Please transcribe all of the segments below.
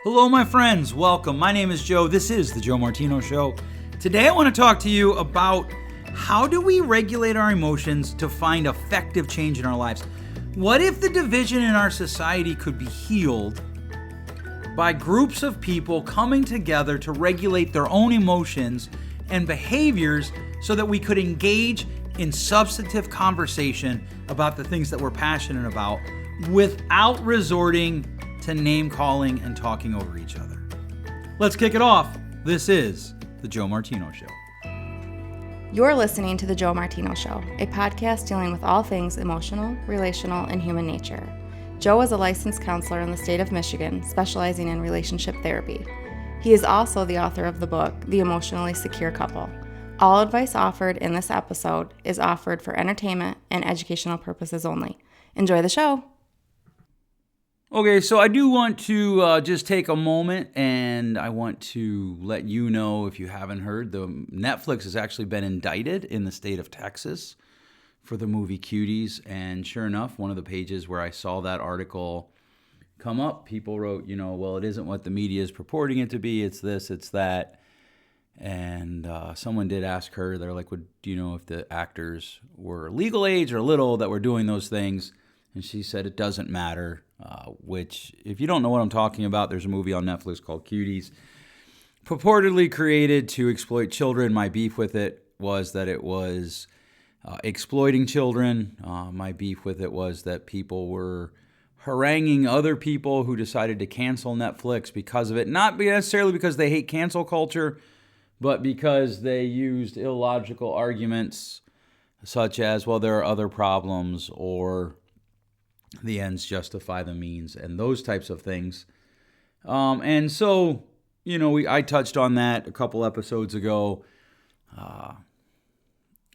Hello, my friends. Welcome. My name is Joe. This is the Joe Martino Show. Today, I want to talk to you about how do we regulate our emotions to find effective change in our lives. What if the division in our society could be healed by groups of people coming together to regulate their own emotions and behaviors so that we could engage in substantive conversation about the things that we're passionate about without resorting to name calling and talking over each other? Let's kick it off. This is the Joe Martino Show. You're listening to the Joe Martino Show, a podcast dealing with all things emotional, relational, and human nature. Joe is a licensed counselor in the state of Michigan, specializing in relationship therapy. He is also the author of the book, The Emotionally Secure Couple. All advice offered in this episode is offered for entertainment and educational purposes only. Enjoy the show. Okay, so I do want to just take a moment, and I want to let you know, if you haven't heard, Netflix has actually been indicted in the state of Texas for the movie Cuties. And sure enough, one of the pages where I saw that article come up, people wrote, well, it isn't what the media is purporting it to be. It's this, it's that. And someone did ask her, they're like, do you know if the actors were legal age or little that were doing those things? And she said it doesn't matter, which, if you don't know what I'm talking about, there's a movie on Netflix called Cuties, purportedly created to exploit children. My beef with it was that it was exploiting children. My beef with it was that people were haranguing other people who decided to cancel Netflix because of it, not necessarily because they hate cancel culture, but because they used illogical arguments such as, well, there are other problems, or the ends justify the means, and those types of things. And so, I touched on that a couple episodes ago.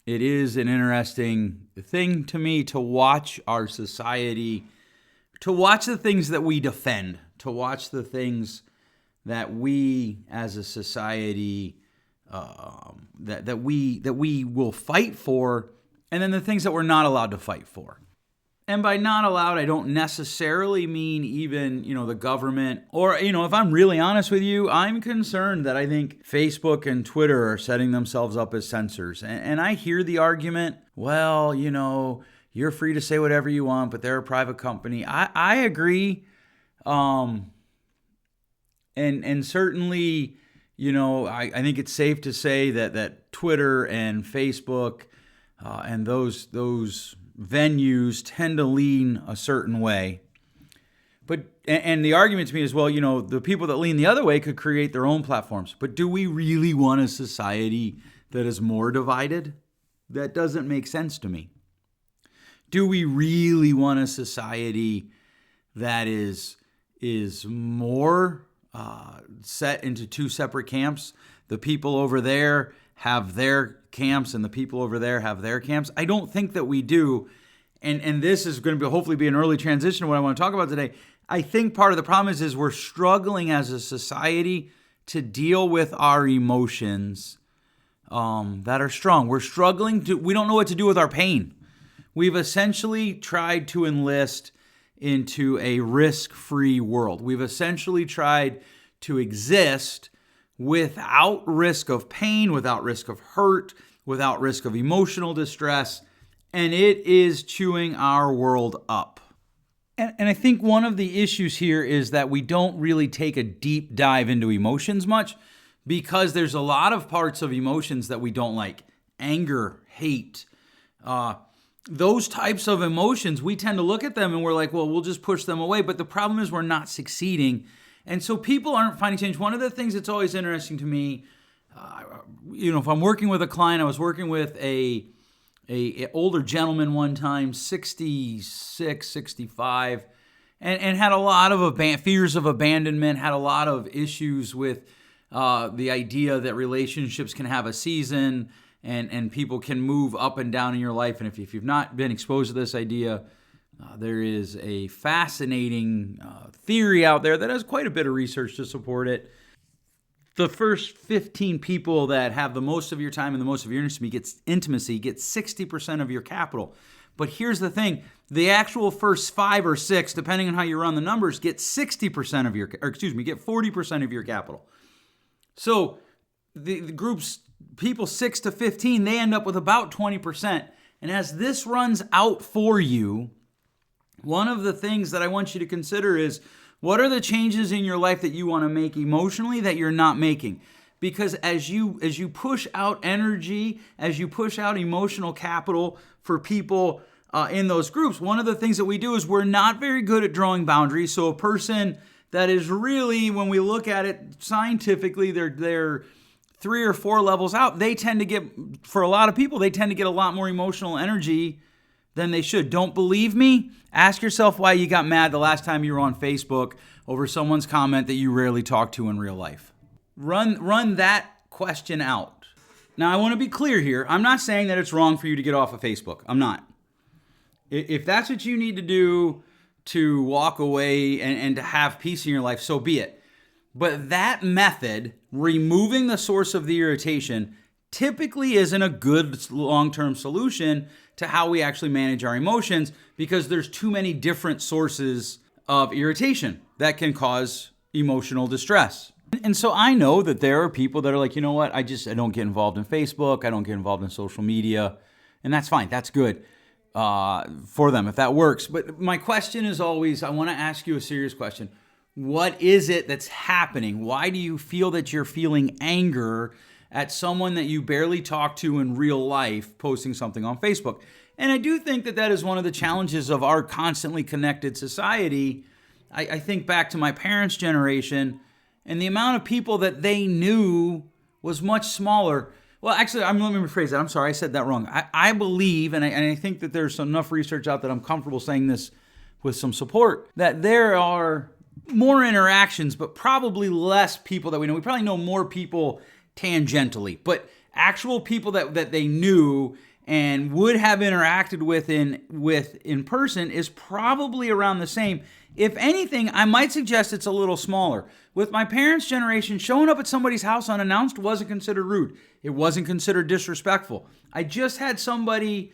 It is an interesting thing to me to watch our society, to watch the things that we defend, to watch the things that we as a society, that we will fight for, and then the things that we're not allowed to fight for. And by not allowed, I don't necessarily mean even, the government. Or, if I'm really honest with you, I'm concerned that I think Facebook and Twitter are setting themselves up as censors. And I hear the argument, well, you're free to say whatever you want, but they're a private company. I agree. And certainly, I think it's safe to say that Twitter and Facebook and those venues tend to lean a certain way. But and the argument to me is, well, the people that lean the other way could create their own platforms. But do we really want a society that is more divided? That doesn't make sense to me. Do we really want a society that is more set into two separate camps? The people over there have their camps and the people over there have their camps? I don't think that we do. And this is going to hopefully be an early transition to what I want to talk about today. I think part of the problem is we're struggling as a society to deal with our emotions that are strong. We don't know what to do with our pain. We've essentially tried to enlist into a risk-free world. We've essentially tried to exist without risk of pain, without risk of hurt, without risk of emotional distress, and it is chewing our world up. And I think one of the issues here is that we don't really take a deep dive into emotions much, because there's a lot of parts of emotions that we don't like. Anger, hate, those types of emotions, we tend to look at them and we're like, well, we'll just push them away. But the problem is we're not succeeding. And so people aren't finding change. One of the things that's always interesting to me, if I'm working with a client, I was working with a older gentleman one time, 66, 65, and had a lot of fears of abandonment, had a lot of issues with the idea that relationships can have a season and people can move up and down in your life. And if you've not been exposed to this idea, there is a fascinating theory out there that has quite a bit of research to support it. The first 15 people that have the most of your time and the most of your intimacy get 60% of your capital. But here's the thing. The actual first 5 or 6, depending on how you run the numbers, get 60% of your, or excuse me, get 40% of your capital. So the groups, people 6 to 15, they end up with about 20%. And as this runs out for you, one of the things that I want you to consider is, what are the changes in your life that you want to make emotionally that you're not making? Because as you push out energy, as you push out emotional capital for people in those groups, one of the things that we do is we're not very good at drawing boundaries. So a person that is really, when we look at it scientifically, they're 3 or 4 levels out, they tend to get, for a lot of people, they tend to get a lot more emotional energy than they should. Don't believe me? Ask yourself why you got mad the last time you were on Facebook over someone's comment that you rarely talk to in real life. Run that question out. Now, I want to be clear here. I'm not saying that it's wrong for you to get off of Facebook. I'm not. If that's what you need to do to walk away and to have peace in your life, so be it. But that method, removing the source of the irritation, typically isn't a good long-term solution to how we actually manage our emotions, because there's too many different sources of irritation that can cause emotional distress. And so I know that there are people that are like, you know what, I don't get involved in Facebook, I don't get involved in social media, and that's fine, that's good for them if that works. But my question is always, I want to ask you a serious question. What is it that's happening? Why do you feel that you're feeling anger at someone that you barely talk to in real life posting something on Facebook? And I do think that that is one of the challenges of our constantly connected society. I think back to my parents' generation, and the amount of people that they knew was much smaller. Well, actually, let me rephrase that. I'm sorry, I said that wrong. I believe, and I think that there's enough research out that I'm comfortable saying this with some support, that there are more interactions, but probably less people that we know. We probably know more people tangentially, but actual people that they knew and would have interacted with in person is probably around the same. If anything, I might suggest it's a little smaller. With my parents' generation, showing up at somebody's house unannounced wasn't considered rude. It wasn't considered disrespectful. I just had somebody,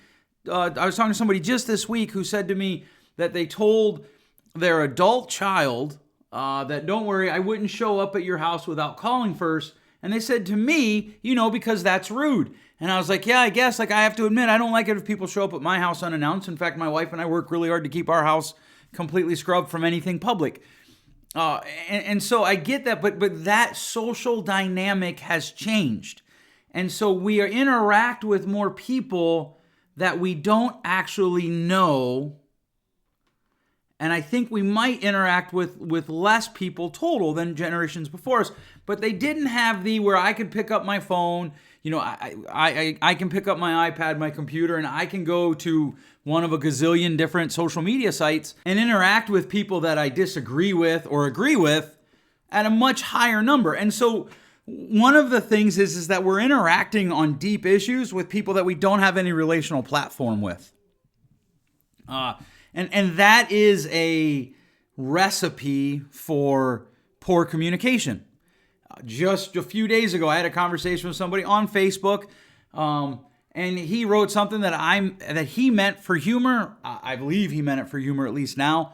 I was talking to somebody just this week who said to me that they told their adult child that, don't worry, I wouldn't show up at your house without calling first. And they said to me, because that's rude. And I was like, yeah, I guess. I have to admit, I don't like it if people show up at my house unannounced. In fact, my wife and I work really hard to keep our house completely scrubbed from anything public. And so I get that, but that social dynamic has changed. And so we interact with more people that we don't actually know. And I think we might interact with less people total than generations before us. But they didn't have where I could pick up my phone. I can pick up my iPad, my computer, and I can go to one of a gazillion different social media sites and interact with people that I disagree with or agree with at a much higher number. And so one of the things is that we're interacting on deep issues with people that we don't have any relational platform with. And that is a recipe for poor communication. Just a few days ago, I had a conversation with somebody on Facebook, and he wrote something that he meant for humor. I believe he meant it for humor, at least now.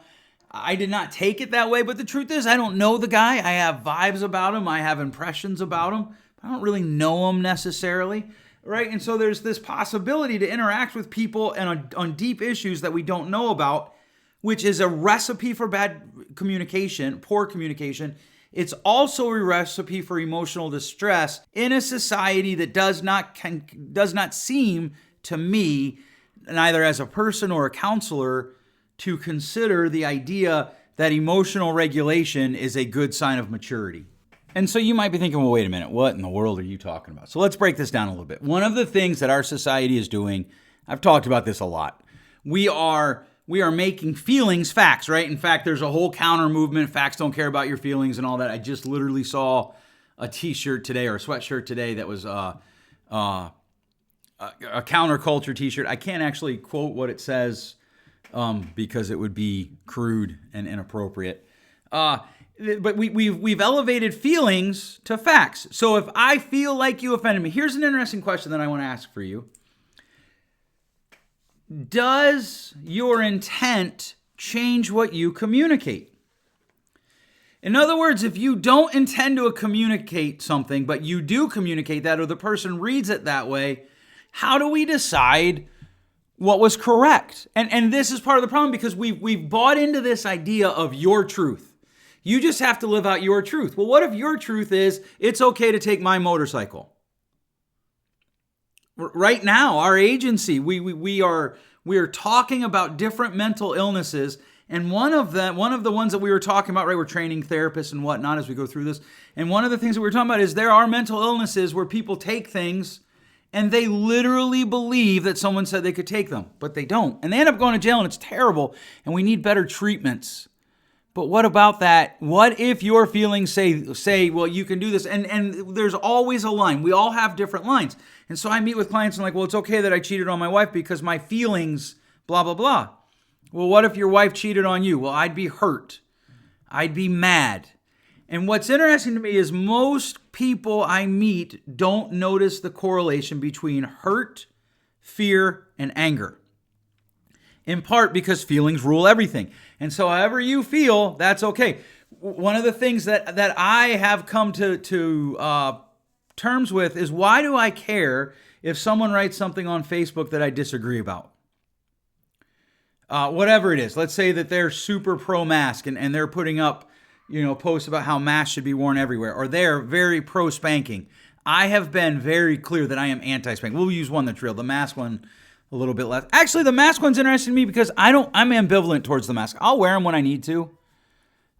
I did not take it that way, but the truth is, I don't know the guy. I have vibes about him. I have impressions about him. I don't really know him necessarily, right? And so there's this possibility to interact with people and on deep issues that we don't know about, which is a recipe for bad communication, poor communication. It's also a recipe for emotional distress in a society that does not seem to me, neither as a person or a counselor, to consider the idea that emotional regulation is a good sign of maturity. And so you might be thinking, well, wait a minute, what in the world are you talking about? So let's break this down a little bit. One of the things that our society is doing, I've talked about this a lot, we are making feelings facts, right? In fact, there's a whole counter movement, facts don't care about your feelings and all that. I just literally saw a t-shirt today or a sweatshirt today that was a counterculture t-shirt. I can't actually quote what it says because it would be crude and inappropriate. But we've elevated feelings to facts. So if I feel like you offended me, here's an interesting question that I want to ask for you. does your intent change what you communicate? In other words, if you don't intend to communicate something, but you do communicate that, or the person reads it that way, how do we decide what was correct? And this is part of the problem, because we've bought into this idea of your truth. You just have to live out your truth. Well, what if your truth is, it's okay to take my motorcycle? Right now, our agency, we are talking about different mental illnesses, and one of the ones that we were talking about, right? We're training therapists and whatnot as we go through this, and one of the things that we were talking about is there are mental illnesses where people take things and they literally believe that someone said they could take them, but they don't, and they end up going to jail, and it's terrible, and we need better treatments. But what about that? What if your feelings say, well, you can do this? And there's always a line. We all have different lines. And so I meet with clients and like, well, it's okay that I cheated on my wife because my feelings, blah, blah, blah. Well, what if your wife cheated on you? Well, I'd be hurt. I'd be mad. And what's interesting to me is most people I meet don't notice the correlation between hurt, fear, and anger. In part because feelings rule everything. And so however you feel, that's okay. One of the things that I have come to terms with is, why do I care if someone writes something on Facebook that I disagree about? Whatever it is. Let's say that they're super pro-mask and they're putting up, posts about how masks should be worn everywhere, or they're very pro-spanking. I have been very clear that I am anti-spanking. We'll use one that's real. The mask one, a little bit less. Actually, the mask one's interesting to me because I'm ambivalent towards the mask. I'll wear them when I need to.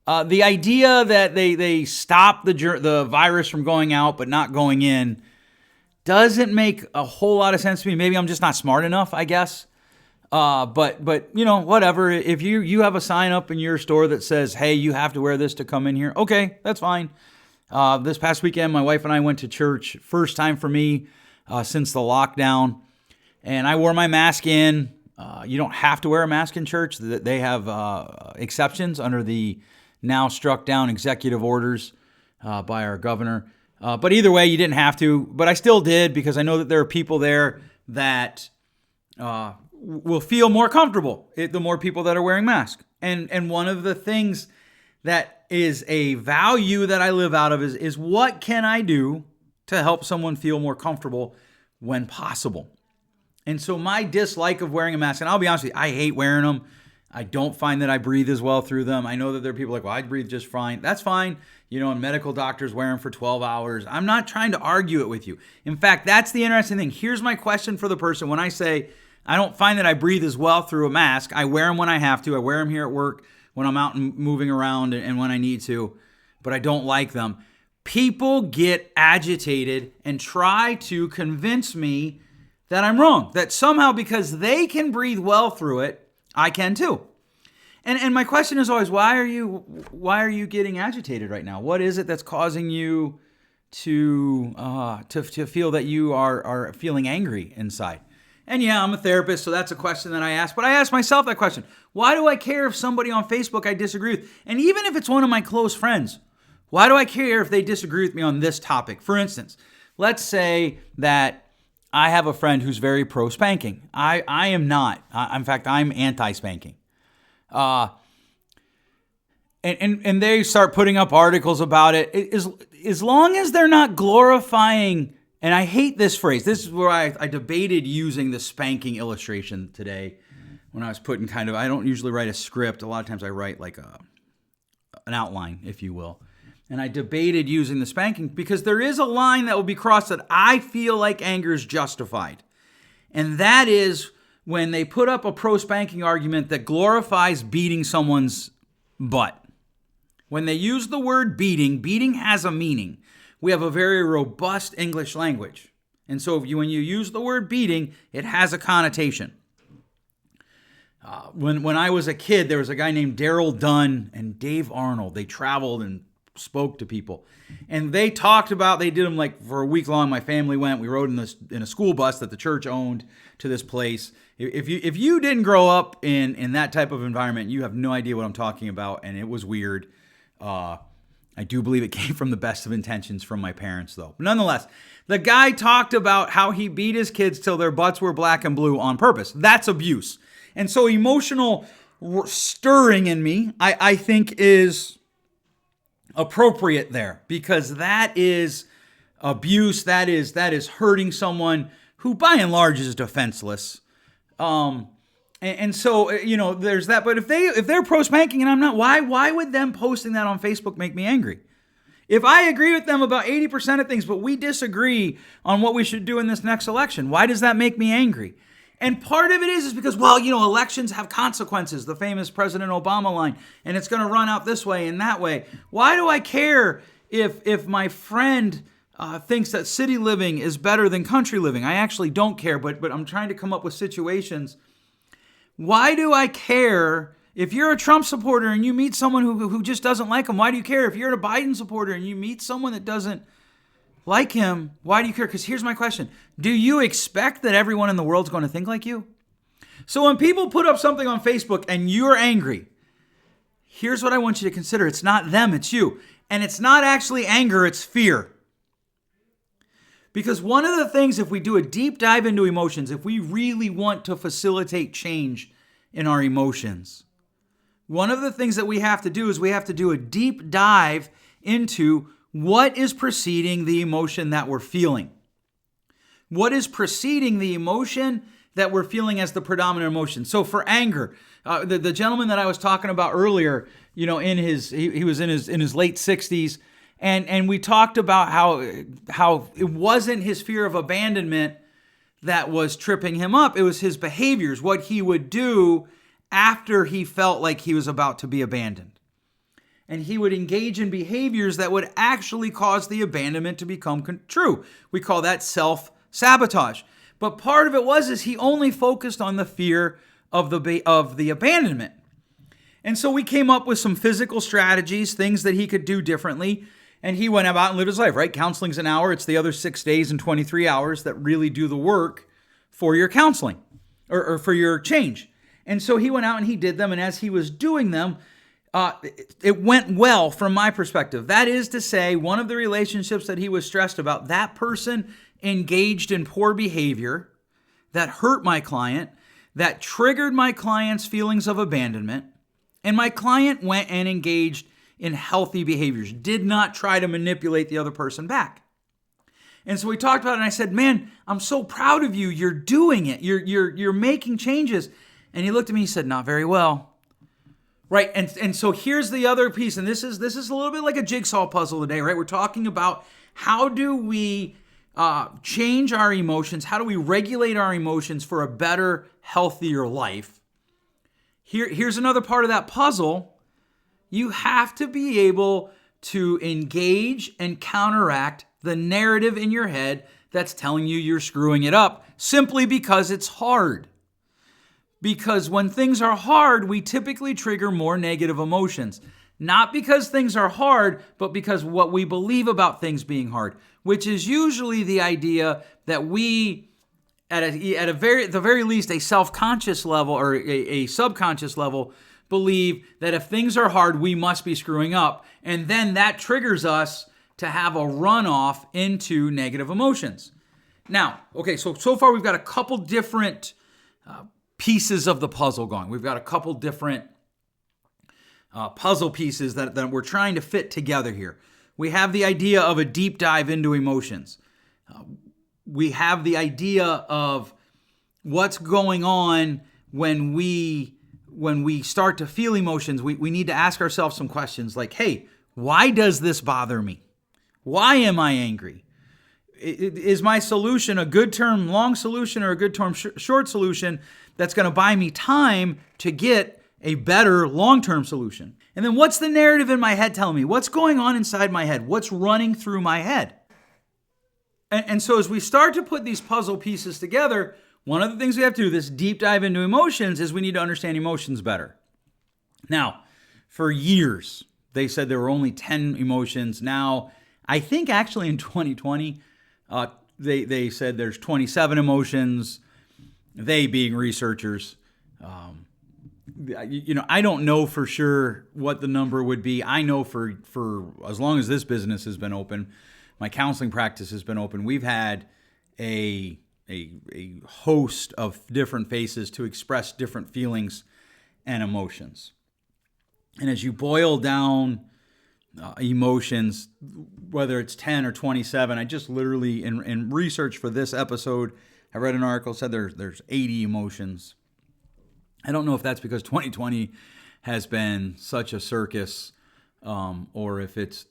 The idea that they stop the virus from going out but not going in doesn't make a whole lot of sense to me. Maybe I'm just not smart enough, I guess. But whatever. If you have a sign up in your store that says, hey, you have to wear this to come in here, okay, that's fine. This past weekend, my wife and I went to church. First time for me since the lockdown. And I wore my mask in. You don't have to wear a mask in church. They have exceptions under the now struck down executive orders by our governor. But either way, you didn't have to. But I still did, because I know that there are people there that will feel more comfortable the more people that are wearing masks. And one of the things that is a value that I live out of is what can I do to help someone feel more comfortable when possible? And so my dislike of wearing a mask, and I'll be honest with you, I hate wearing them. I don't find that I breathe as well through them. I know that there are people like, well, I breathe just fine. That's fine. And medical doctors wear them for 12 hours. I'm not trying to argue it with you. In fact, that's the interesting thing. Here's my question for the person. When I say, I don't find that I breathe as well through a mask, I wear them when I have to. I wear them here at work when I'm out and moving around and when I need to, but I don't like them. People get agitated and try to convince me that I'm wrong, that somehow because they can breathe well through it, I can too. And my question is always, why are you getting agitated right now? What is it that's causing you to feel that you are feeling angry inside? And yeah, I'm a therapist, so that's a question that I ask. But I ask myself that question. Why do I care if somebody on Facebook I disagree with? And even if it's one of my close friends, why do I care if they disagree with me on this topic? For instance, let's say that I have a friend who's very pro-spanking. I am not. In fact, I'm anti-spanking. And they start putting up articles about it. As long as they're not glorifying, and I hate this phrase. This is where I debated using the spanking illustration today when I was putting I don't usually write a script. A lot of times I write like an outline, if you will. And I debated using the spanking because there is a line that will be crossed that I feel like anger is justified. And that is when they put up a pro-spanking argument that glorifies beating someone's butt. When they use the word beating has a meaning. We have a very robust English language. And so when you use the word beating, it has a connotation. When I was a kid, there was a guy named Daryl Dunn and Dave Arnold. They traveled and spoke to people. And they did them like for a week long. My family went. We rode in a school bus that the church owned to this place. If you didn't grow up in that type of environment, you have no idea what I'm talking about, and it was weird. I do believe it came from the best of intentions from my parents, though. Nonetheless, the guy talked about how he beat his kids till their butts were black and blue on purpose. That's abuse. And so emotional stirring in me, I think, is appropriate there, because that is abuse. That is hurting someone who by and large is defenseless. And so, there's that. But if they're pro spanking and I'm not, why would them posting that on Facebook make me angry? If I agree with them about 80% of things, but we disagree on what we should do in this next election, why does that make me angry? And part of it is because, elections have consequences, the famous President Obama line, and it's going to run out this way and that way. Why do I care if my friend thinks that city living is better than country living? I actually don't care, but I'm trying to come up with situations. Why do I care if you're a Trump supporter and you meet someone who just doesn't like him? Why do you care if you're a Biden supporter and you meet someone that doesn't like him? Why do you care? Because here's my question. Do you expect that everyone in the world's going to think like you? So when people put up something on Facebook and you're angry, here's what I want you to consider. It's not them, it's you. And it's not actually anger, it's fear. Because one of the things, if we do a deep dive into emotions, if we really want to facilitate change in our emotions, one of the things that we have to do is we have to do a deep dive into what is preceding the emotion that we're feeling. What is preceding the emotion that we're feeling as the predominant emotion? So for anger, the gentleman that I was talking about earlier, he was in his late 60s. And we talked about how it wasn't his fear of abandonment that was tripping him up. It was his behaviors, what he would do after he felt like he was about to be abandoned. And he would engage in behaviors that would actually cause the abandonment to become true. We call that self-sabotage. But part of it is he only focused on the fear of the abandonment. And so we came up with some physical strategies, things that he could do differently. And he went about and lived his life, right? Counseling's an hour. It's the other 6 days and 23 hours that really do the work for your counseling or for your change. And so he went out and he did them. And as he was doing them, it went well from my perspective. That is to say, one of the relationships that he was stressed about, that person engaged in poor behavior that hurt my client, that triggered my client's feelings of abandonment. And my client went and engaged in healthy behaviors, did not try to manipulate the other person back. And so we talked about it, and I said, man, I'm so proud of you. You're doing it. You're making changes. And he looked at me and he said, not very well. Right. And so here's the other piece. And this is a little bit like a jigsaw puzzle today, right? We're talking about how do we change our emotions? How do we regulate our emotions for a better, healthier life? Here's another part of that puzzle. You have to be able to engage and counteract the narrative in your head that's telling you you're screwing it up simply because it's hard. Because when things are hard, we typically trigger more negative emotions. Not because things are hard, but because what we believe about things being hard, which is usually the idea that we, at the very least, a self-conscious level or a subconscious level, believe that if things are hard, we must be screwing up. And then that triggers us to have a runoff into negative emotions. Now, okay, so far we've got a couple different pieces of the puzzle going. We've got a couple different puzzle pieces that we're trying to fit together here. We have the idea of a deep dive into emotions. We have the idea of what's going on when we start to feel emotions. We need to ask ourselves some questions like, hey, why does this bother me? Why am I angry? Is my solution a good term long solution or a good term short solution that's going to buy me time to get a better long-term solution? And then what's the narrative in my head telling me? What's going on inside my head? What's running through my head? And so as we start to put these puzzle pieces together, one of the things we have to do, this deep dive into emotions, is we need to understand emotions better. Now, for years, they said there were only 10 emotions. Now, I think actually in 2020, they said there's 27 emotions, they being researchers. I don't know for sure what the number would be. I know for as long as this business has been open, my counseling practice has been open, we've had a host of different faces to express different feelings and emotions. And as you boil down emotions, whether it's 10 or 27, I just literally, in research for this episode, I read an article said there's 80 emotions. I don't know if that's because 2020 has been such a circus, or if it's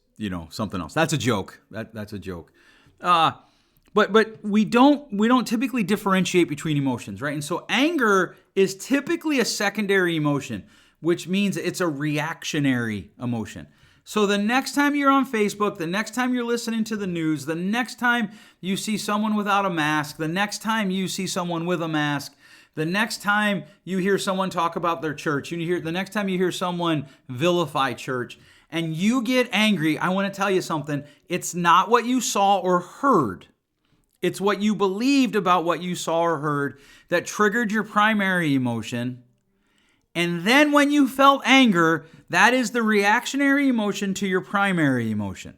something else. That's a joke. That's a joke. But we don't typically differentiate between emotions, right? And so anger is typically a secondary emotion, which means it's a reactionary emotion. So the next time you're on Facebook, the next time you're listening to the news, the next time you see someone without a mask, the next time you see someone with a mask, the next time you hear someone talk about their church, the next time you hear someone vilify church, and you get angry, I want to tell you something. It's not what you saw or heard. It's what you believed about what you saw or heard that triggered your primary emotion. And then when you felt anger, that is the reactionary emotion to your primary emotion.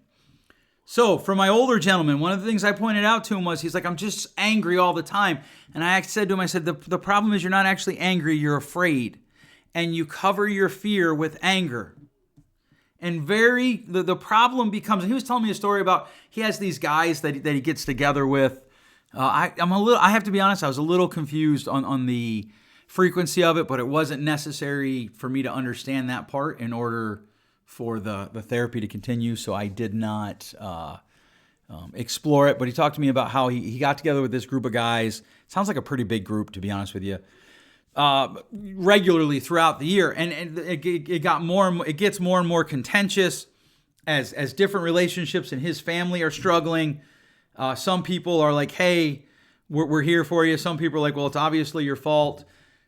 So for my older gentleman, one of the things I pointed out to him was, he's like, I'm just angry all the time. And I said to him, the problem is you're not actually angry, you're afraid. And you cover your fear with anger. And the problem becomes, he was telling me a story about, he has these guys that he gets together with. I have to be honest, I was a little confused on the frequency of it, but it wasn't necessary for me to understand that part in order for the therapy to continue. So I did not explore it, but he talked to me about how he got together with this group of guys. Sounds like a pretty big group, to be honest with you. Regularly throughout the year, and it gets more and more contentious as different relationships in his family are struggling. Some people are like, "Hey, we're here for you." Some people are like, "Well, it's obviously your fault."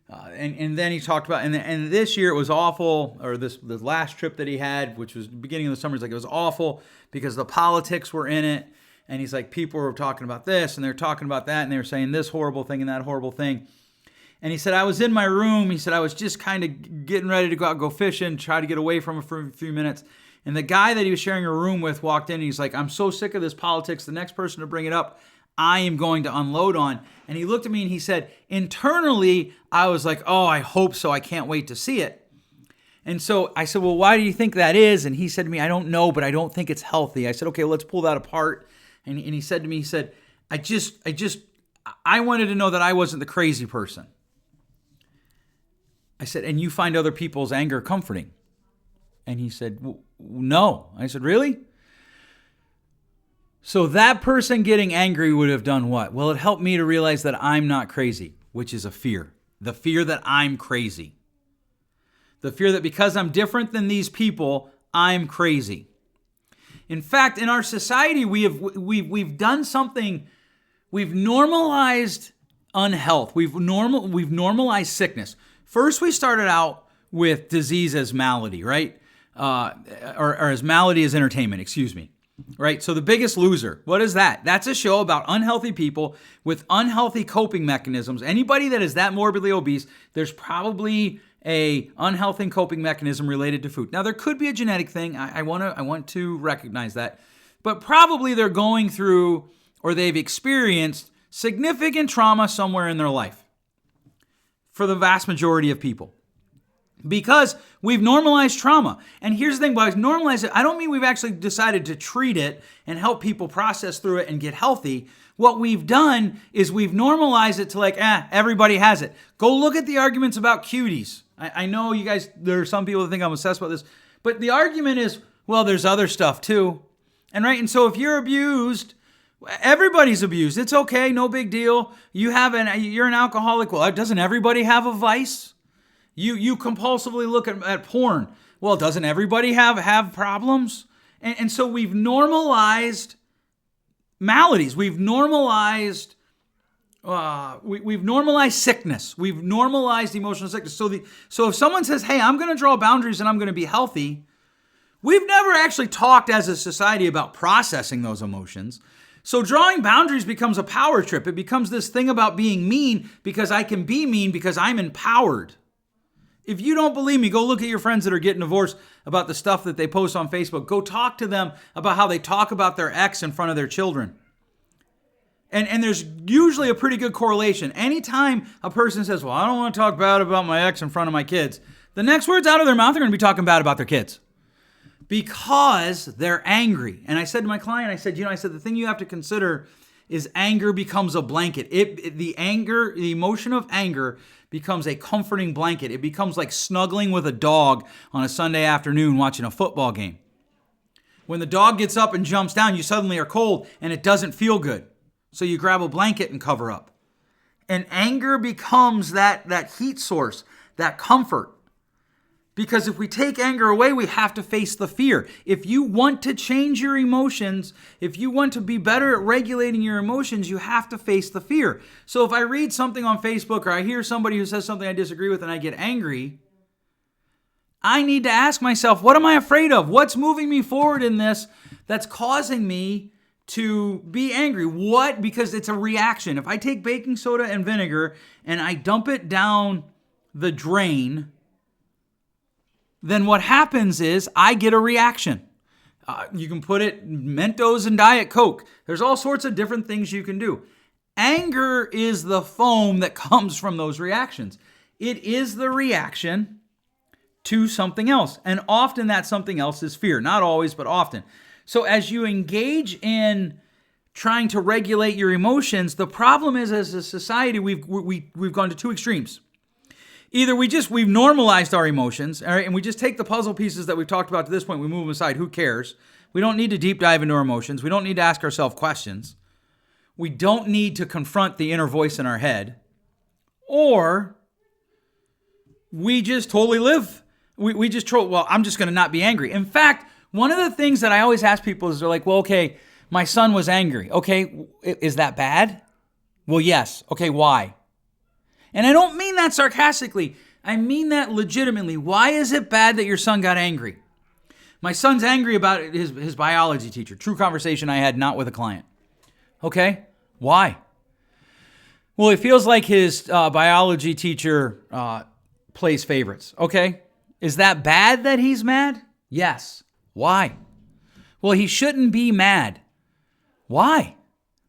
And then he talked about, and this year it was awful, or the last trip that he had, which was the beginning of the summer, he's like, it was awful because the politics were in it. And he's like, people were talking about this and they're talking about that, and they were saying this horrible thing and that horrible thing. And he said, I was in my room. He said, I was just kind of getting ready to go out and go fishing, try to get away from it for a few minutes. And the guy that he was sharing a room with walked in and he's like, I'm so sick of this politics. The next person to bring it up, I am going to unload on. And he looked at me and he said, internally, I was like, oh, I hope so. I can't wait to see it. And so I said, well, why do you think that is? And he said to me, I don't know, but I don't think it's healthy. I said, okay, let's pull that apart. And he said to me, I wanted to know that I wasn't the crazy person. I said, and you find other people's anger comforting? And he said, no. I said, really? So that person getting angry would have done what? Well, it helped me to realize that I'm not crazy, which is a fear. The fear that I'm crazy. The fear that because I'm different than these people, I'm crazy. In fact, in our society, we've done something. We've normalized unhealth. We've normalized sickness. First, we started out with disease as malady, right? Or as malady as entertainment, excuse me. Right? So The Biggest Loser, what is that? That's a show about unhealthy people with unhealthy coping mechanisms. Anybody that is that morbidly obese, there's probably a unhealthy coping mechanism related to food. Now, there could be a genetic thing. I want to recognize that. But probably they're going through or they've experienced significant trauma somewhere in their life. For the vast majority of people. Because we've normalized trauma. And here's the thing, by normalize it, I don't mean we've actually decided to treat it and help people process through it and get healthy. What we've done is we've normalized it to like, everybody has it. Go look at the arguments about cuties. I know you guys, there are some people that think I'm obsessed about this, but the argument is, well, there's other stuff too. And so if you're abused, everybody's abused. It's okay, no big deal. You're an alcoholic. Well, doesn't everybody have a vice? You compulsively look at porn. Well, doesn't everybody have problems? And so we've normalized maladies. We've normalized sickness. We've normalized emotional sickness. So if someone says, "Hey, I'm going to draw boundaries and I'm going to be healthy," we've never actually talked as a society about processing those emotions. So drawing boundaries becomes a power trip. It becomes this thing about being mean because I can be mean because I'm empowered. If you don't believe me, go look at your friends that are getting divorced about the stuff that they post on Facebook. Go talk to them about how they talk about their ex in front of their children. And there's usually a pretty good correlation. Anytime a person says, well, I don't want to talk bad about my ex in front of my kids, the next words out of their mouth are going to be talking bad about their kids because they're angry. And I said to my client, I said, the thing you have to consider is anger becomes a blanket. The emotion of anger becomes a comforting blanket. It becomes like snuggling with a dog on a Sunday afternoon watching a football game. When the dog gets up and jumps down, you suddenly are cold and it doesn't feel good. So you grab a blanket and cover up. And anger becomes that heat source, that comfort. Because if we take anger away, we have to face the fear. If you want to change your emotions, if you want to be better at regulating your emotions, you have to face the fear. So if I read something on Facebook or I hear somebody who says something I disagree with and I get angry, I need to ask myself, what am I afraid of? What's moving me forward in this that's causing me to be angry? What? Because it's a reaction. If I take baking soda and vinegar and I dump it down the drain, then what happens is I get a reaction. You can put it Mentos and Diet Coke. There's all sorts of different things you can do. Anger is the foam that comes from those reactions. It is the reaction to something else. And often that something else is fear. Not always, but often. So as you engage in trying to regulate your emotions, the problem is as a society, we've gone to two extremes. Either we've normalized our emotions, all right, and we just take the puzzle pieces that we've talked about to this point, we move them aside. Who cares? We don't need to deep dive into our emotions. We don't need to ask ourselves questions. We don't need to confront the inner voice in our head. Or we just totally live. I'm just going to not be angry. In fact, one of the things that I always ask people is they're like, well, okay, my son was angry. Okay, is that bad? Well, yes. Okay, why? And I don't mean that sarcastically. I mean that legitimately. Why is it bad that your son got angry? My son's angry about his biology teacher. True conversation I had, not with a client. Okay, why? Well, it feels like his biology teacher plays favorites. Okay, is that bad that he's mad? Yes. Why? Well, he shouldn't be mad. Why?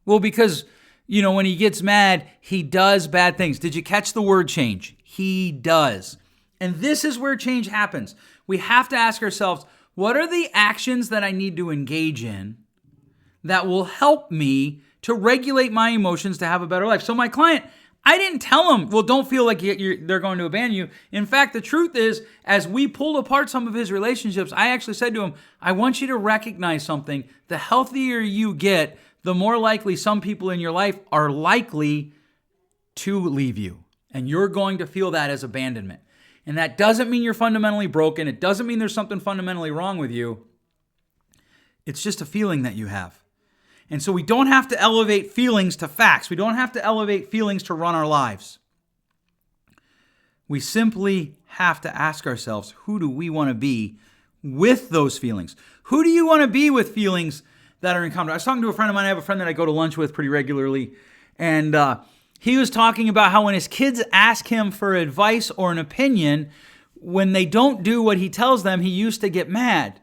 Well, because, when he gets mad, he does bad things. Did you catch the word change? He does. And this is where change happens. We have to ask ourselves, what are the actions that I need to engage in that will help me to regulate my emotions to have a better life? So my client, I didn't tell him, well, don't feel like they're going to abandon you. In fact, the truth is, as we pulled apart some of his relationships, I actually said to him, I want you to recognize something. The healthier you get, the more likely some people in your life are likely to leave you. And you're going to feel that as abandonment. And that doesn't mean you're fundamentally broken. It doesn't mean there's something fundamentally wrong with you. It's just a feeling that you have. And so we don't have to elevate feelings to facts. We don't have to elevate feelings to run our lives. We simply have to ask ourselves, who do we want to be with those feelings? Who do you want to be with feelings that are in common? I was talking to a friend of mine. I have a friend that I go to lunch with pretty regularly. And he was talking about how when his kids ask him for advice or an opinion, when they don't do what he tells them, he used to get mad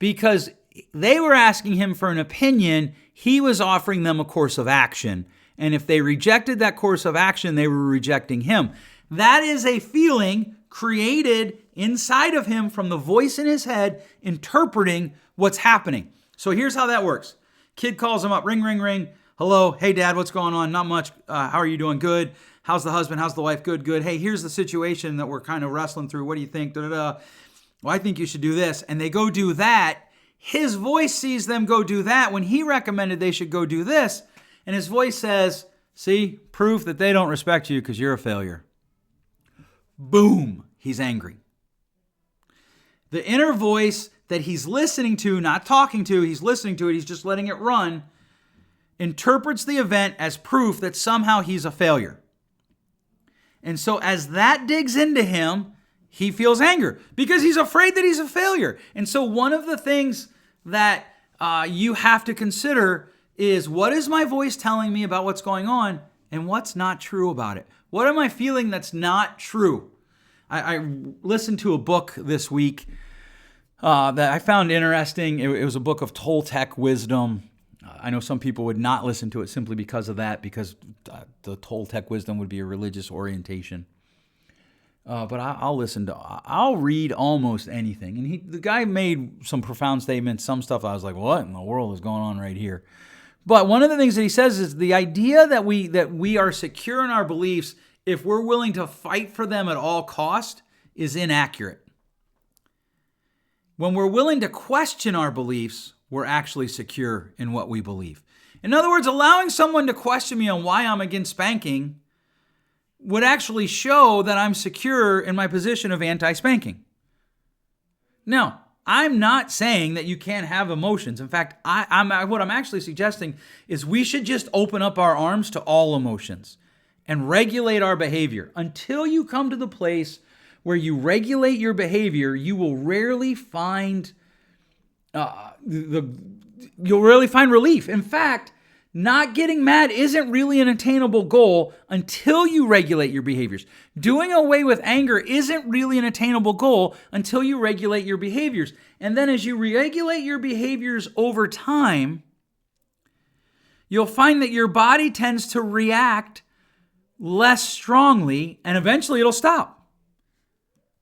because they were asking him for an opinion. He was offering them a course of action. And if they rejected that course of action, they were rejecting him. That is a feeling created inside of him from the voice in his head interpreting what's happening. So here's how that works. Kid calls him up, ring, ring, ring. Hello, hey dad, what's going on? Not much. How are you doing? Good. How's the husband? How's the wife? Good, good. Hey, here's the situation that we're kind of wrestling through. What do you think? Da-da-da. Well, I think you should do this. And they go do that. His voice sees them go do that when he recommended they should go do this. And his voice says, see, proof that they don't respect you because you're a failure. Boom, he's angry. The inner voice that he's listening to, not talking to, he's listening to it, he's just letting it run, interprets the event as proof that somehow he's a failure. And so as that digs into him, he feels anger because he's afraid that he's a failure. And so one of the things that you have to consider is, what is my voice telling me about what's going on and what's not true about it? What am I feeling that's not true? I listened to a book this week that I found interesting. It was a book of Toltec wisdom. I know some people would not listen to it simply because of that, because the Toltec wisdom would be a religious orientation. But I'll read almost anything. And the guy made some profound statements, some stuff I was like, what in the world is going on right here? But one of the things that he says is the idea that we are secure in our beliefs if we're willing to fight for them at all cost is inaccurate. When we're willing to question our beliefs, we're actually secure in what we believe. In other words, allowing someone to question me on why I'm against spanking would actually show that I'm secure in my position of anti-spanking. Now, I'm not saying that you can't have emotions. In fact, what I'm actually suggesting is we should just open up our arms to all emotions and regulate our behavior. Until you come to the place where you regulate your behavior, you will rarely find relief. In fact, not getting mad isn't really an attainable goal until you regulate your behaviors. Doing away with anger isn't really an attainable goal until you regulate your behaviors. And then as you regulate your behaviors over time, you'll find that your body tends to react less strongly, and eventually it'll stop.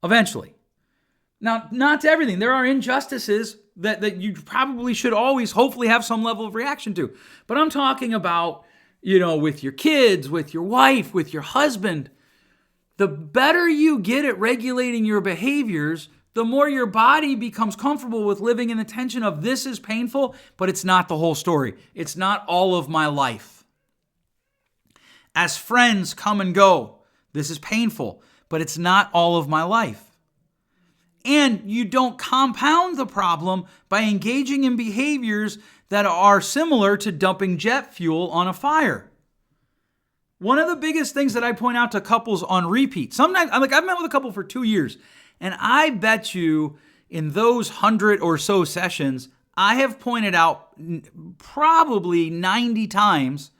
Eventually. Now, not to everything. There are injustices that you probably should always hopefully have some level of reaction to. But I'm talking about, with your kids, with your wife, with your husband. The better you get at regulating your behaviors, the more your body becomes comfortable with living in the tension of this is painful, but it's not the whole story. It's not all of my life. As friends come and go, this is painful, but it's not all of my life. And you don't compound the problem by engaging in behaviors that are similar to dumping jet fuel on a fire. One of the biggest things that I point out to couples on repeat, sometimes, I've met with a couple for 2 years, and I bet you in those 100 or so sessions, I have pointed out probably 90 times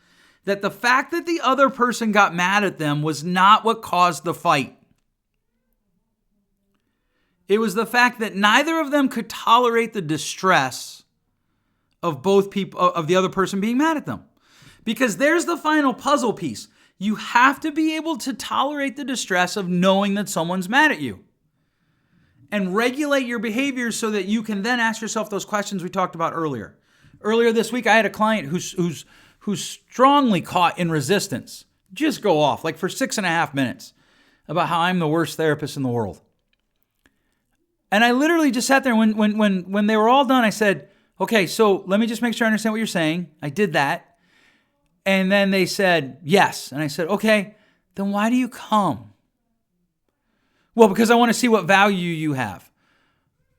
that the fact that the other person got mad at them was not what caused the fight. It was the fact that neither of them could tolerate the distress of both people, of the other person being mad at them. Because there's the final puzzle piece. You have to be able to tolerate the distress of knowing that someone's mad at you. And regulate your behaviors so that you can then ask yourself those questions we talked about earlier. Earlier this week, I had a client who's strongly caught in resistance. Just go off, like for 6.5 minutes, about how I'm the worst therapist in the world. And I literally just sat there when they were all done, I said, okay, so let me just make sure I understand what you're saying. I did that. And then they said, yes. And I said, okay, then why do you come? Well, because I want to see what value you have.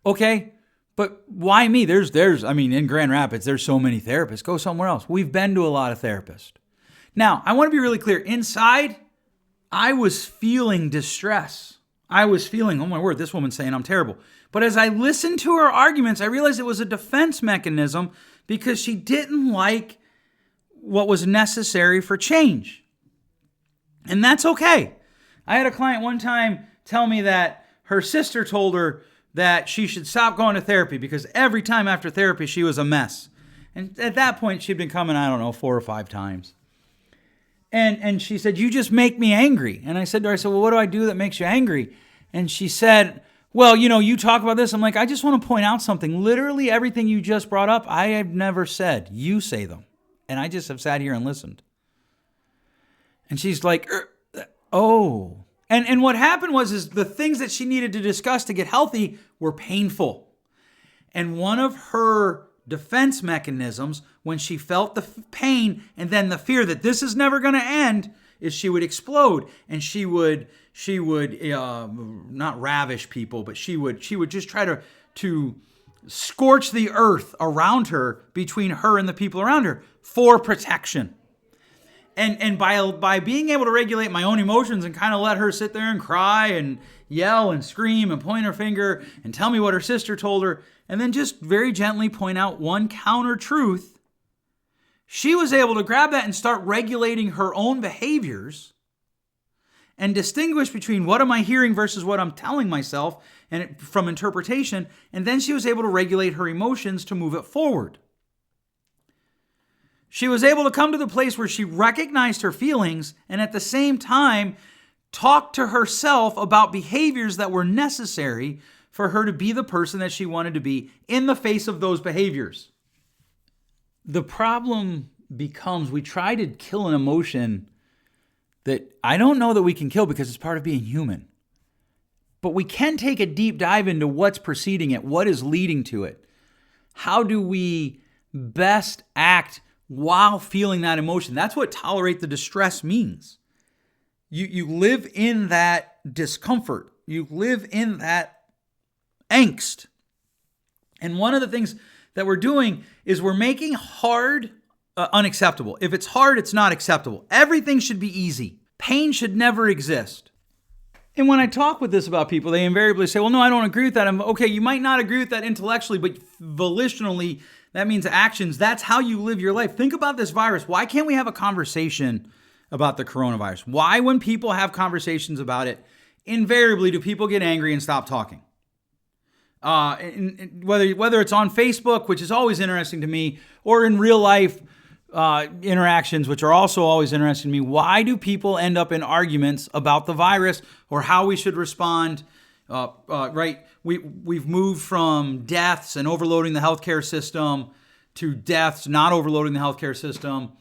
Okay, but why me? In Grand Rapids, there's so many therapists. Go somewhere else. We've been to a lot of therapists. Now, I want to be really clear. Inside, I was feeling distress. I was feeling, oh my word, this woman's saying I'm terrible. But as I listened to her arguments, I realized it was a defense mechanism because she didn't like what was necessary for change. And that's okay. I had a client one time tell me that her sister told her that she should stop going to therapy because every time after therapy, she was a mess. And at that point, she'd been coming, 4 or 5 times. And she said, you just make me angry. And I said to her, well, what do I do that makes you angry? And she said, well, you talk about this. I'm like, I just want to point out something. Literally everything you just brought up, I have never said. You say them. And I just have sat here and listened. And she's like, oh. And what happened was the things that she needed to discuss to get healthy were painful. And one of her defense mechanisms when she felt the pain and then the fear that this is never going to end is she would explode and she would not ravish people, but she would just try to scorch the earth around her, between her and the people around her, for protection. And by being able to regulate my own emotions and kind of let her sit there and cry and yell and scream and point her finger and tell me what her sister told her, and then just very gently point out one counter truth, she was able to grab that and start regulating her own behaviors. and distinguish between what am I hearing versus what I'm telling myself and from interpretation. And then she was able to regulate her emotions to move it forward. She was able to come to the place where she recognized her feelings and at the same time talked to herself about behaviors that were necessary for her to be the person that she wanted to be in the face of those behaviors. The problem becomes we try to kill an emotion that I don't know that we can kill because it's part of being human. But we can take a deep dive into what's preceding it, what is leading to it. How do we best act while feeling that emotion? That's what tolerate the distress means. You live in that discomfort. You live in that angst. And one of the things that we're doing is we're making hard unacceptable. If it's hard, it's not acceptable. Everything should be easy. Pain should never exist. And when I talk with this about people, they invariably say, well, no, I don't agree with that. I'm okay, you might not agree with that intellectually, but volitionally, that means actions. That's how you live your life. Think about this virus. Why can't we have a conversation about the coronavirus? Why, when people have conversations about it, invariably do people get angry and stop talking? Whether it's on Facebook, which is always interesting to me, or in real life interactions, which are also always interesting to me, why do people end up in arguments about the virus or how we should respond? Right? We've moved from deaths and overloading the healthcare system to deaths, not overloading the healthcare system,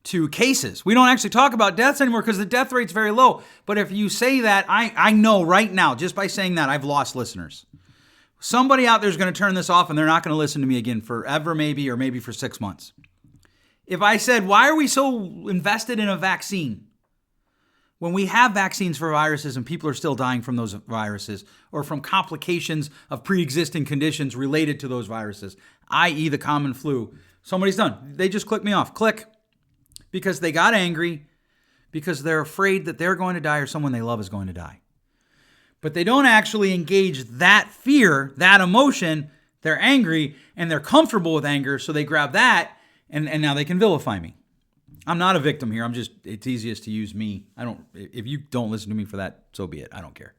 to cases. We don't actually talk about deaths anymore because the death rate's very low. But if you say that, I know right now, just by saying that, I've lost listeners. Somebody out there is going to turn this off and they're not going to listen to me again forever, maybe, or maybe for 6 months. If I said, why are we so invested in a vaccine when we have vaccines for viruses and people are still dying from those viruses or from complications of pre-existing conditions related to those viruses, i.e. the common flu? Somebody's done. They just click me off. Click. Because they got angry, because they're afraid that they're going to die or someone they love is going to die. But they don't actually engage that fear, that emotion. They're angry and they're comfortable with anger, so they grab that and now they can vilify me. I'm not a victim here. It's easiest to use me. If you don't listen to me for that, so be it. I don't care.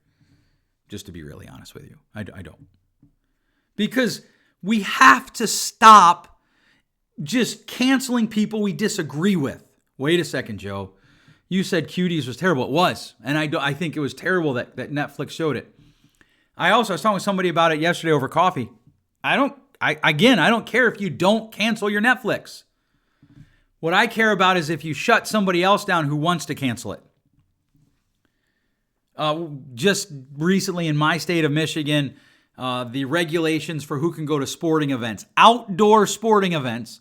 Just to be really honest with you. I don't. Because we have to stop just canceling people we disagree with. Wait a second, Joe. You said Cuties was terrible. It was. And I think it was terrible that Netflix showed it. I was talking with somebody about it yesterday over coffee. I don't care if you don't cancel your Netflix. What I care about is if you shut somebody else down who wants to cancel it. Just recently in my state of Michigan, the regulations for who can go to sporting events, outdoor sporting events,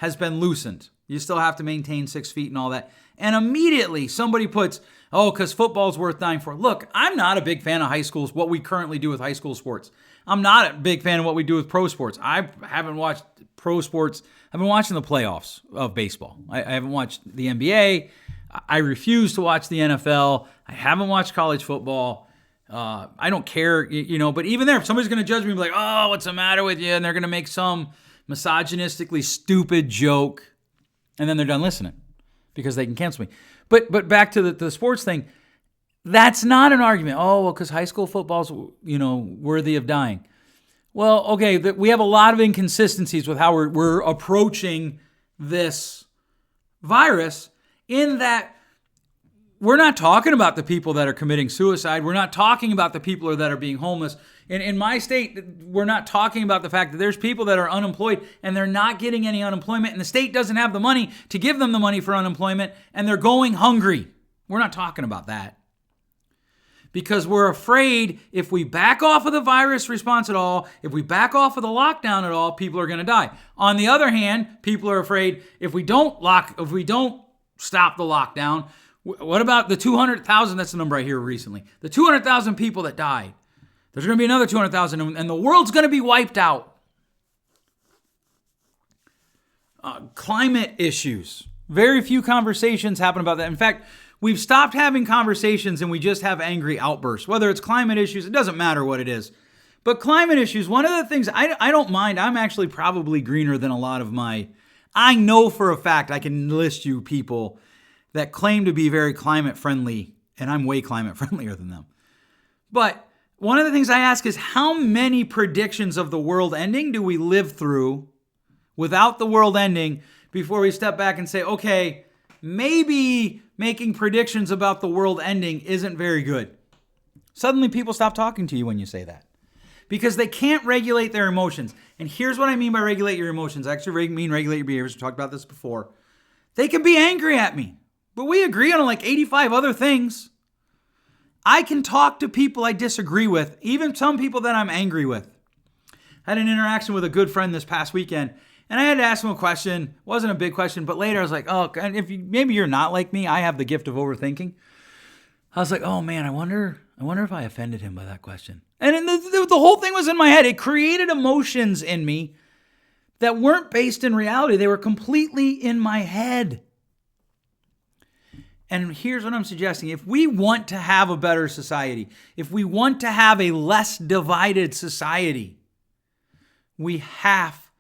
has been loosened. You still have to maintain 6 feet and all that. And immediately somebody puts, because football's worth dying for. Look, I'm not a big fan of high schools, what we currently do with high school sports. I'm not a big fan of what we do with pro sports. I haven't watched pro sports. I've been watching the playoffs of baseball. I haven't watched the NBA. I refuse to watch the NFL. I haven't watched college football. I don't care, but even there, if somebody's going to judge me and be like, oh, what's the matter with you? And they're going to make some misogynistically stupid joke. And then they're done listening because they can cancel me. But back to the sports thing, that's not an argument. Oh, well, because high school football's, worthy of dying. Well, okay, we have a lot of inconsistencies with how we're approaching this virus in that we're not talking about the people that are committing suicide. We're not talking about the people that are being homeless. In my state, we're not talking about the fact that there's people that are unemployed and they're not getting any unemployment and the state doesn't have the money to give them the money for unemployment and they're going hungry. We're not talking about that. Because we're afraid if we back off of the virus response at all, if we back off of the lockdown at all, people are going to die. On the other hand, people are afraid if we don't stop the lockdown, what about the 200,000? That's the number I hear recently. The 200,000 people that died. There's going to be another 200,000 and the world's going to be wiped out. Climate issues. Very few conversations happen about that. In fact, we've stopped having conversations and we just have angry outbursts. Whether it's climate issues, it doesn't matter what it is. But climate issues, one of the things I don't mind, I'm actually probably greener than a lot of I know for a fact I can list you people that claim to be very climate friendly And I'm way climate friendlier than them. But one of the things I ask is, how many predictions of the world ending do we live through without the world ending before we step back and say, okay, maybe making predictions about the world ending isn't very good. Suddenly people stop talking to you when you say that because they can't regulate their emotions. And here's what I mean by regulate your emotions. I actually mean regulate your behaviors. We talked about this before. They can be angry at me, but we agree on like 85 other things. I can talk to people I disagree with, even some people that I'm angry with. I had an interaction with a good friend this past weekend, and I had to ask him a question. It wasn't a big question, but later I was like, oh, maybe you're not like me. I have the gift of overthinking. I was like, oh man, I wonder if I offended him by that question. And the whole thing was in my head. It created emotions in me that weren't based in reality. They were completely in my head. And here's what I'm suggesting. If we want to have a better society, if we want to have a less divided society, we have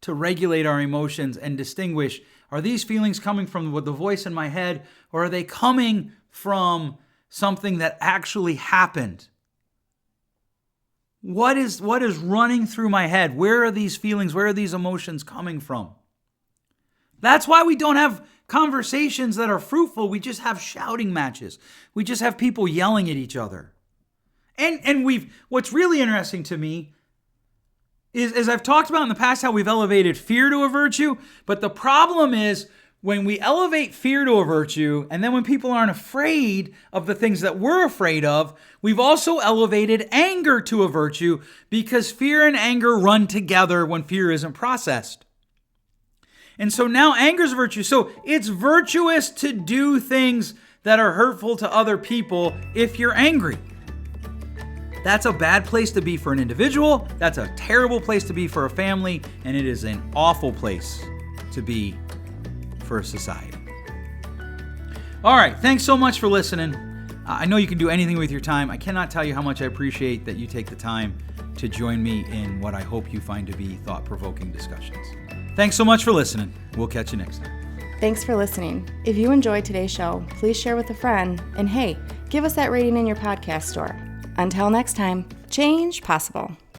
to regulate our emotions and distinguish, are these feelings coming from the voice in my head, or are they coming from something that actually happened? What is running through my head? Where are these feelings? Where are these emotions coming from? That's why we don't have conversations that are fruitful. We just have shouting matches. We just have people yelling at each other. And what's really interesting to me is, as I've talked about in the past, how we've elevated fear to a virtue. But the problem is when we elevate fear to a virtue, and then when people aren't afraid of the things that we're afraid of, we've also elevated anger to a virtue, because fear and anger run together when fear isn't processed. And so now anger is a virtue. So it's virtuous to do things that are hurtful to other people if you're angry. That's a bad place to be for an individual. That's a terrible place to be for a family. And it is an awful place to be for a society. All right. Thanks so much for listening. I know you can do anything with your time. I cannot tell you how much I appreciate that you take the time to join me in what I hope you find to be thought-provoking discussions. Thanks so much for listening. We'll catch you next time. Thanks for listening. If you enjoyed today's show, please share with a friend. And hey, give us that rating in your podcast store. Until next time, change possible.